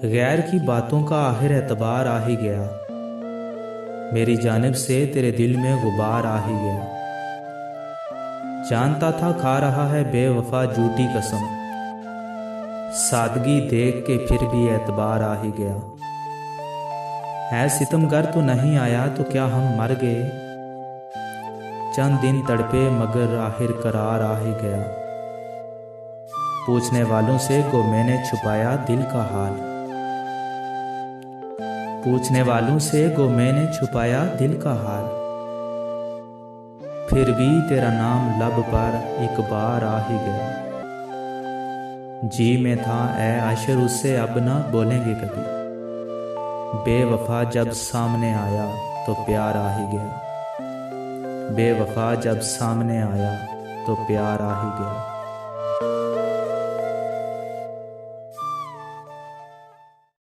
गैर की बातों का आखिर एतबार आ ही गया। मेरी जानिब से तेरे दिल में गुबार आ ही गया। जानता था खा रहा है बेवफा झूठी कसम, सादगी देख के फिर भी एतबार आ ही गया। है सितमगर तो नहीं आया तो क्या हम मर गए, चंद दिन तड़पे मगर आखिर करार आ ही गया। पूछने वालों से को मैंने छुपाया दिल का हाल, पूछने वालों से को मैंने छुपाया दिल का हाल। फिर भी तेरा नाम लब पर एक बार आ ही गया। जी में था ऐ आशिर उससे अब ना बोलेंगे कभी, बेवफा जब सामने आया तो प्यार आ ही गया। बेवफा जब सामने आया तो प्यार आ ही गया।